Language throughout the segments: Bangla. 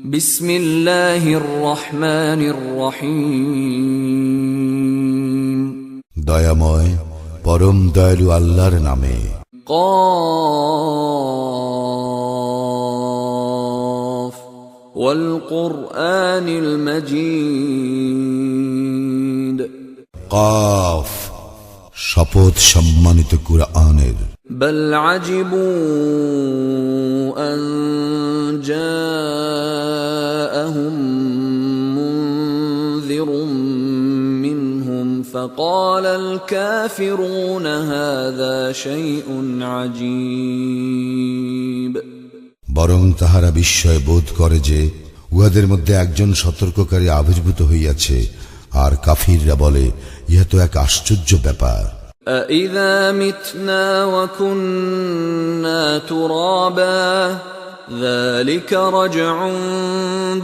বিসমিল্লাহির রহমানির রহিম। দয়াময় পরম দয়ালু আল্লাহর নামে। قاف والقرآن المجيد। কাফ শপথ সম্মানিত কুরআনের। بل عجبوا أن جاءهم منذر منهم فقال الكافرون هذا شيء عجيب। বরং তাহারা বিস্ময় বোধ করে যে উহাদের মধ্যে একজন সতর্ককারী আবির্ভূত হইয়াছে, আর কাফিররা বলে, ইহা তো এক আশ্চর্য ব্যাপার। أَإِذَا مِتْنَا وَكُنَّا تُرَابًا ذَلِكَ رَجْعٌ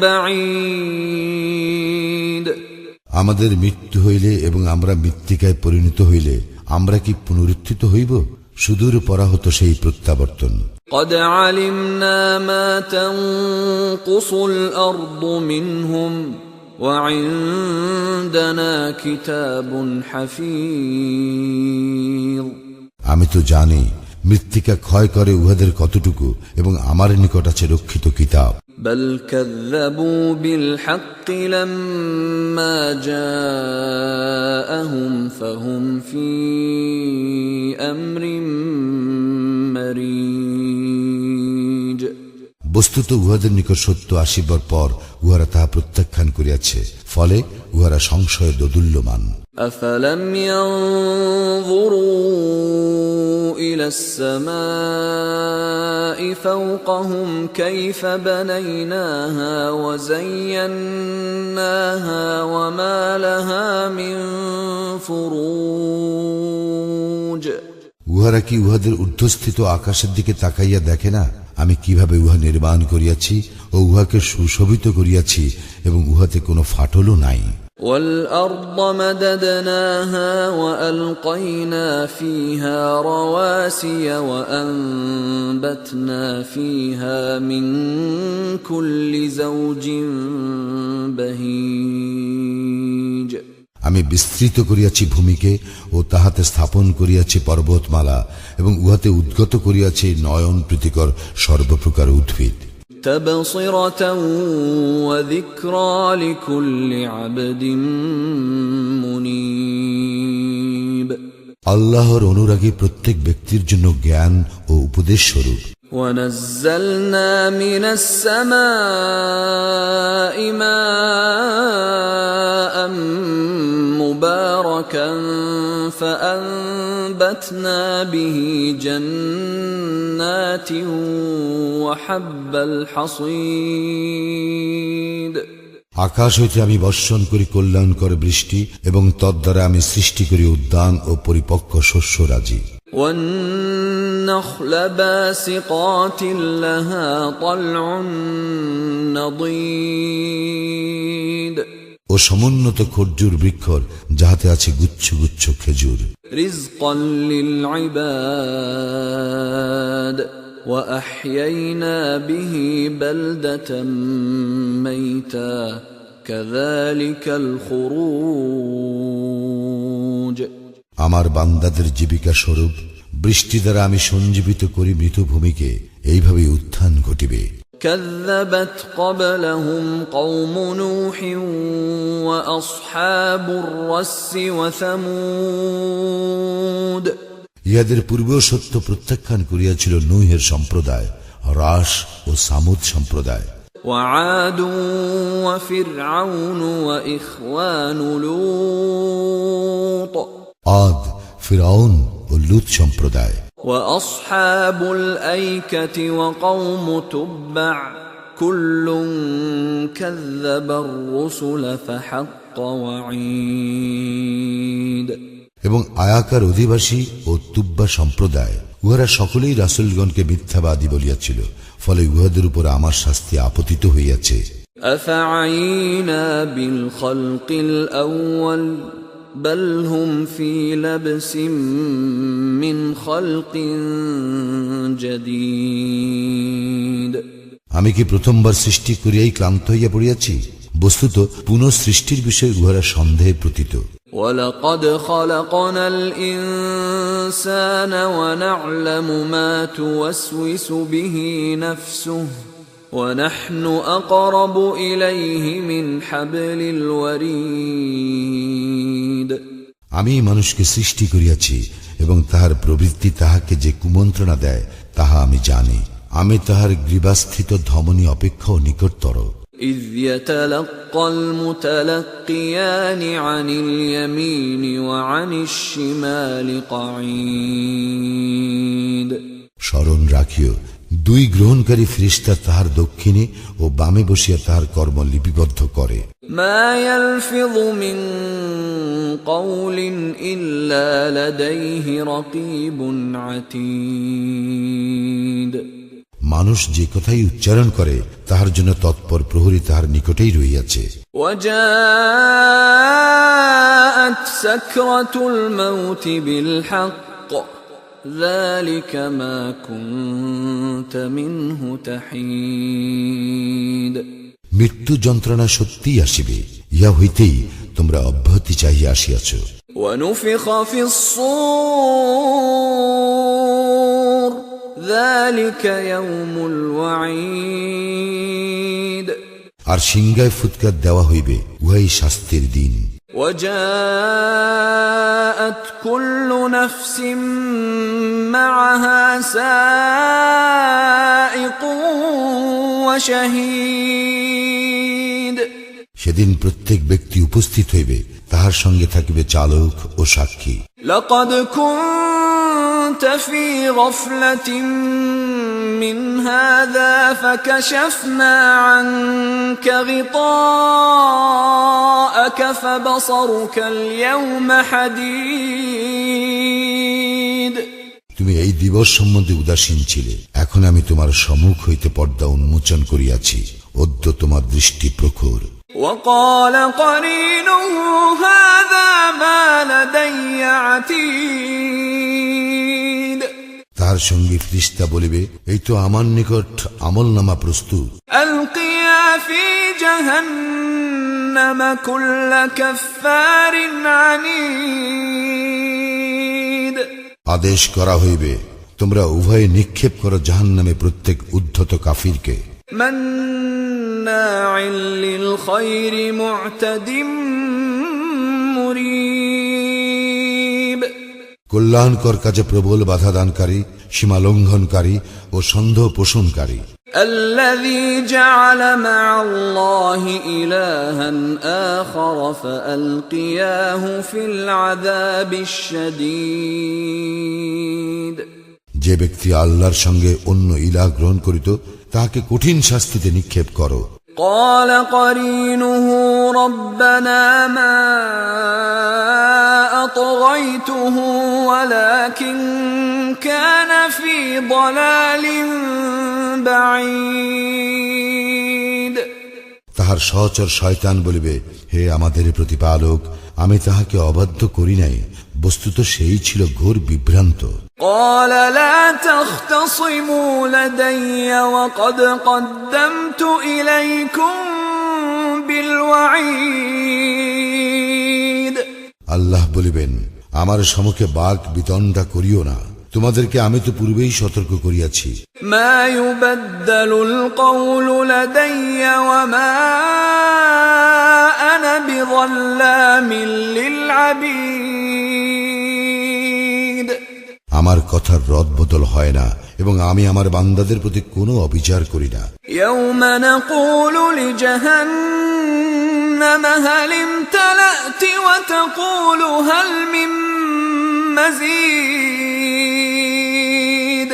بَعِيدٌ। আমাদের মৃত্যু হইলে এবং আমরা মৃত্তিকায় পরিণত হইলে আমরা কি পুনরুত্থিত হইব? সুদূর পরাহত সেই প্রত্যাবর্তন। قَدْ عَلِمْنَا مَا تَنقُصُ الْأَرْضُ مِنْهُمْ وَعِندَنَا كِتَابٌ حَفِيظٌ। আমি তো জানি মৃত্তিকা ক্ষয় করে উহাদের কতটুকু, এবং আমার নিকট আছে রক্ষিত কিতাব। بل كذبوا بالحق لما جاءهم فهم في أمر مريج। বস্তুত উহাদের নিকট সত্য আসিবার পর উহারা তাহা প্রত্যাখ্যান করিয়াছে, ফলে উহারা সংশয়ে দোদুল্যমান। أفلم ينظروا إلى السماء فوقهم كيف بنيناها وزيناها وما لها من فروج। উহারা কি উহাদের ঊর্ধ্বস্থিত আকাশের দিকে তাকাইয়া দেখে না, আমি কিভাবে উহা নির্মাণ করিয়াছি ও উহাকে সুশোভিত করিয়াছি, এবং উহাতে কোনো ফাটলও নাই। والأرض مددناها وألقينا فيها رواسي وأنبتنا فيها من كل زوج بهيج। আমি বিস্তৃত করিয়াছি ভূমিকে ও তাহাতে স্থাপন করিয়াছি পর্বতমালা, এবং উহাতে উদ্গত করিয়াছি নয়ন প্রীতিকর সর্বপ্রকার উদ্ভিদ। تبصرة وذكرى لكل عبد منيب। আল্লাহর অনুরাগী প্রত্যেক ব্যক্তির জন্য জ্ঞান ও উপদেশ স্বরূপ। ونزلنا من السماء ماء مباركا فأنبتنا به جنات وحب الحصيد। আকাশ হইতে আমি বর্ষণ করি কল্যাণকর বৃষ্টি, এবং তদ্বারা আমি সৃষ্টি করি উদ্যান ও পরিপক্ক শস্যরাজি। والنخل باسقات لها طلع نضيد। ও সমুন্নত খর্জুর বৃক্ষর, যাহাতে আছে গুচ্ছ গুচ্ছ খেজুর। رزقا للعباد وأحيينا به بلدة ميتا كذلك الخروج। আমার বান্দাদের জীবিকা স্বরূপ বৃষ্টি দ্বারা আমি সঞ্জীবিত করি মৃত ভূমিকে, এইভাবে উত্থান ঘটিবে। كذبت قبلهم قوم نوح وأصحاب الرس وثمود। ইহাদের পূর্বেও সত্য প্রত্যাখ্যান করিয়াছিল নূহের সম্প্রদায়, রাস ও সামুদ সম্প্রদায়। وعاد وفرعون وإخوان لوط। আদ, ফিরআউন ও লূত সম্প্রদায়। وأصحاب الأيكة وقوم تبع كل كذب الرسل فحق وعيد। এবং আয়াকার অধিবাসী ও তুব্বা সম্প্রদায়, উহারা সকলেই রাসূলগণকে মিথ্যাবাদী বলিয়াছিল, ফলে উহাদের উপর আমার শাস্তি আপতিত হইয়াছে। أفعينا بالخلق الأول بل هم في لبس من خلق جديد। আমি কি প্রথমবার সৃষ্টি করিয়াই ক্লান্ত হইয়া পড়িয়াছি? বস্তুত পুনঃসৃষ্টির বিষয়ে উহারা সন্দেহে প্রতীত। وَلَقَدْ خَلَقْنَا الْإِنسَانَ وَنَعْلَمُ مَا تُوَسْوِسُ بِهِ نَفْسُهُ وَنَحْنُ أَقْرَبُ إِلَيْهِ مِنْ حَبْلِ الْوَرِيدِ। আমি মানুষকে সৃষ্টি করিয়াছি এবং তাহার প্রবৃত্তি তাহাকে যে কুমন্ত্রণা দেয় তাহা আমি জানি। আমি তাহার গ্রীবাস্থিত ধমনী অপেক্ষাও নিকটতর। إِذْ يَتَلَقَّى الْمُتَلَقِّيَانِ عَنِ الْيَمِينِ وَعَنِ الشِّمَالِ قَعِيدٌ। স্মরণ রাখিও, দুই গ্রহণকারী ফেরেশতা তাহার দক্ষিণে ও বামে বসিয়া তাহার কর্ম লিপিবদ্ধ করে। مَا يَلْفِظُ مِنْ قَوْلٍ إِلَّا لَدَيْهِ رَقِيبٌ عَتِيدٌ। মানুষ যে কথাই উচ্চারণ করে তাহার জন্য তৎপর প্রহরী তাহার নিকটেই রহিয়াছে। وَجَاءَتْ سَكْرَةُ الْمَوْتِ بِالْحَقِّ ذَلِكَ مَا كُنْتَ مِنْهُ تَحِيدُ। মৃত্যু যন্ত্রণা সত্যিই আসিবে, ইহা হইতেই তোমরা অব্যাহতি চাহিয়া আসিয়াছ। وَنُفِخَ فِي الصُّورِ ذَلِكَ يَوْمُ الْوَعِيدِ। আর সিংহায় ফুৎকার দেওয়া হইবে, উহাই শাস্তির দিন। وَجَاءَتْ كُلُّ نَفْسٍ مَعَهَا سَائِقٌ وَشَهِيدٌ। সেদিন প্রত্যেক ব্যক্তি উপস্থিত হইবে, তাহার সঙ্গে থাকিবে চালক ও সাক্ষী। لَقَدْ كُنْتَ فِي غَفْلَةٍ مِّنْ هَذَا فَكَشَفْنَا عَنْكَ غِطَاءَكَ فَبَصَرُكَ الْيَوْمَ حَدِيدٌ। তুমি এই দিবস সম্বন্ধে উদাসীন ছিলে, এখন আমি তোমার সম্মুখ হইতে পর্দা উন্মোচন করিয়াছি, অদ্য তোমার দৃষ্টি প্রখর। وَقَالَ قَرِينُهُ هَذَا مَا لَدَيَّ عَتِيدٌ। তাহার সঙ্গে ফেরেশতা বলিবে, এই তো আমার নিকট আমলনামা প্রস্তুত। أَلْقِيَا فِي جَهَنَّمَ كُلَّ كَفَّارٍ عَنِيدٍ। আদেশ করা হইবে, তোমরা উভয়ে নিক্ষেপ করো জাহান্নামে প্রত্যেক উদ্ধত কাফিরকে। مَنَّاعٍ لِلْخَيْرِ مُعْتَدٍ مُرِيبٍ। কল্যাণকর কাজে প্রবল বাধাদানকারী, সীমা লঙ্ঘনকারী ও সন্দেহ পোষণকারী। الذي جعل مع الله إلها آخر فألقياه في العذاب الشديد। যে ব্যক্তি আল্লাহর সঙ্গে অন্য ইলাহ গ্রহণ করিত তাহাকে কঠিন শাস্তিতে নিক্ষেপ করো। قال قرينه ربنا ما أطغيته ولكن كان في ضلال بعيد। তাহার সহচর শয়তান বলিবে, হে আমাদের প্রতিপালক, আমি তাহাকে অবাধ্য করি নাই, বস্তুত সেই ছিল ঘোর বিভ্রান্ত। قال لا تختصموا لدي وقد قدمت إليكم بالوعيد। আল্লাহ বলিবেন, আমার সম্মুখে বাক বিতণ্ডা করিও না, তোমাদেরকে আমি তো পূর্বেই সতর্ক করিয়াছি। ما يبدل القول لدي وما أنا بظلام للعبيد। আমার কথার রদবদল হয় না এবং আমি আমার বান্দাদের প্রতি কোনো অবিচার করি না। يوم نقول لجهنم هل امتلأت وتقول هل من مزيد।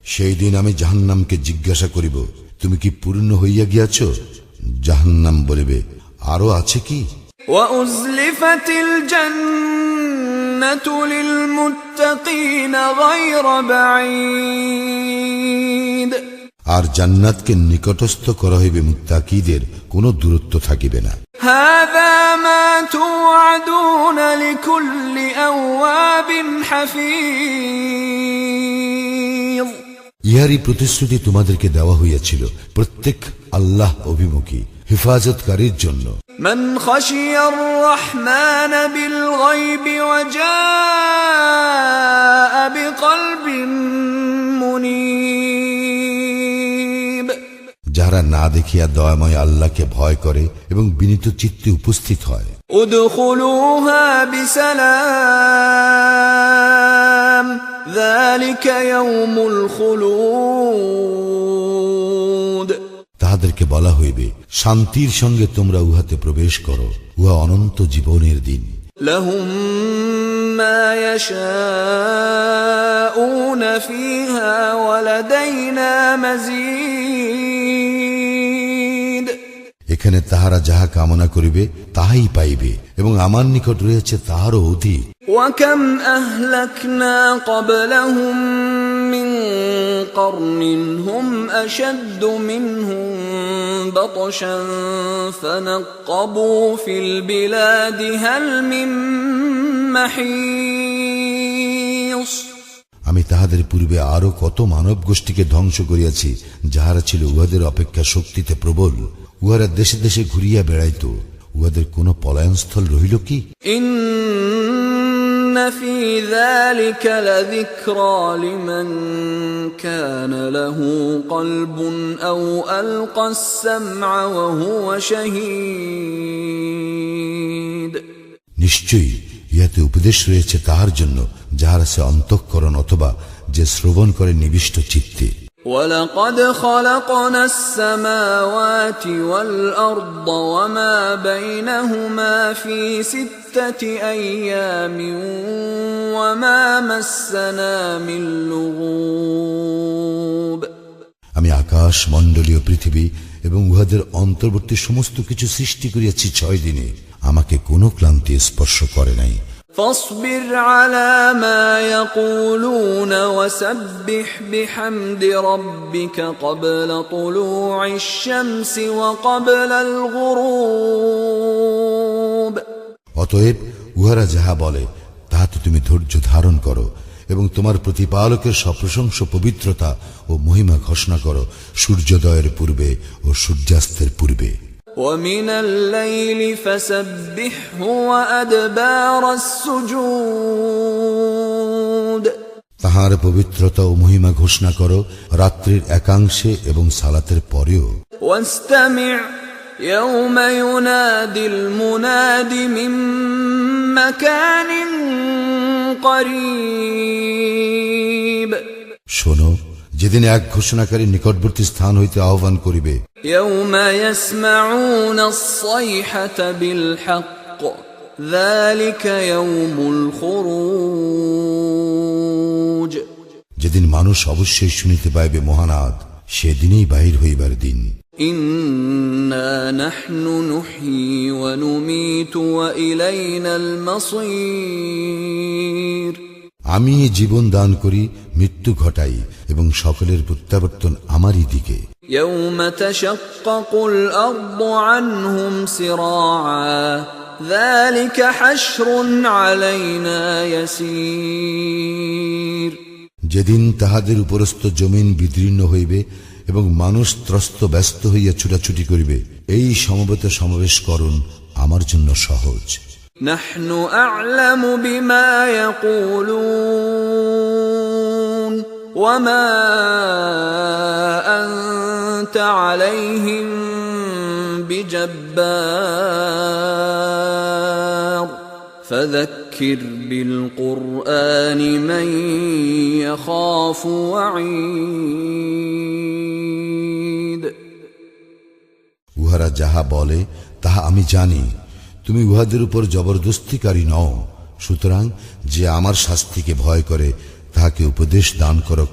সেই দিন আমি জাহান্নামকে জিজ্ঞাসা করিব, তুমি কি পূর্ণ হইয়া গিয়াছ? জাহান্নাম বলিবে, আরো আছে কি? وأزلفت الجنة للمتقين غير بعيد। আর জান্নাতকে নিকটস্থ করা হইবে মুত্তাকীদের, কোনো দূরত্ব থাকিবে না। هذا ما توعدون لكل أواب حفيظ। ইহারই প্রতিশ্রুতি তোমাদেরকে দেওয়া হইয়াছিল প্রত্যেক আল্লাহ অভিমুখী হেফাজতকারীর জন্য। من خشي الرحمن بالغيب وجاء بقلب منيب যারা না দেখিয়া দয়াময় আল্লাহকে ভয় করে এবং বিনীত চিত্তে উপস্থিত হয়। ادخلوها بسلام ذلك يوم الخلود তাহাদেরকে বলা হইবে, শান্তির সঙ্গে তোমরা উহাতে প্রবেশ করো, উহা অনন্ত জীবনের দিন। لهم ما يشاءون فيها ولدينا مزيد এখানে তাহারা যাহা কামনা করিবে তাহাই পাইবে এবং আমার নিকট রয়েছে তাহারও অধিক। وكم أهلكنا قبلهم من قرن هم أشد منهم بطشا فنقبوا في البلاد هل من محيص আমি তাহাদের পূর্বে আরো কত মানব গোষ্ঠীকে ধ্বংস করিয়াছি যাহারা ছিল উহাদের অপেক্ষা শক্তিতে প্রবল। উহারা দেশে দেশে ঘুরিয়া বেড়াইত, উহাদের কোন পলায়নস্থল রহিল কি? إن في ذلك لذكرى لمن كان له قلب أو ألقى السمع وهو شهيد নিশ্চয়ই ইহাতে উপদেশ রয়েছে তাহার জন্য যাহার আছে অন্তঃকরণ অথবা যে শ্রবণ করে নিবিষ্ট চিত্তে। ولقد خلقنا السماوات والأرض وما بينهما في 6 أيام وما مسنا من لغوب আমি আকাশ মণ্ডলীয় পৃথিবী এবং উহাদের অন্তর্বর্তী সমস্ত কিছু সৃষ্টি করিয়াছি 6 দিনে, আমাকে কোনো ক্লান্তি স্পর্শ করে নাই। فاصبر على ما يقولون وسبح بحمد ربك قبل طلوع الشمس وقبل الغروب অতএব উহারা যাহা বলে তাহাতে তুমি ধৈর্য ধারণ করো এবং তোমার প্রতিপালকের সপ্রশংস পবিত্রতা ও মহিমা ঘোষণা করো সূর্যোদয়ের পূর্বে ও সূর্যাস্তের পূর্বে। ومن الليل فسبحه وأدبار السجود তাহার পবিত্রতা ও মহিমা ঘোষণা করো রাত্রির একাংশে এবং সালাতের পরেও। واستمع يوم ينادي المناد من مكان قريب শোনো, যেদিন এক ঘোষণাকারী নিকটবর্তী স্থান হইতে আহ্বান করিবে। يوم يسمعون الصيحة بالحق ذلك يوم الخروج যেদিন মানুষ অবশ্যই শুনিতে পাইবে মহানাদ, সেদিনই বাহির হইবার দিন। إنا نحن نحيي ونميت وإلينا المصير আমি জীবন দান করি, মৃত্যু ঘটাই এবং সকলের প্রত্যাবর্তন আমারই দিকে। يوم تشقق الأرض عنهم سراعا ذلك حشر علينا يسير যেদিন তাহাদের উপরস্থ জমিন বিদীর্ণ হইবে এবং মানুষ ত্রস্ত ব্যস্ত হইয়া ছুটাছুটি করিবে, এই সমবেত সমাবেশকরণ আমার জন্য সহজ। نحن أعلم بما يقولون وما أنت عليهم بجبار فذكر بالقرآن من يخاف وعيد উহারা যাহা বলে তাহা আমি জানি, তুমি উহাদের উপর জবরদস্তিকারী নও, সুতরাং যে আমার শাস্তিকে ভয় করে তাহাকে উপদেশ দান করো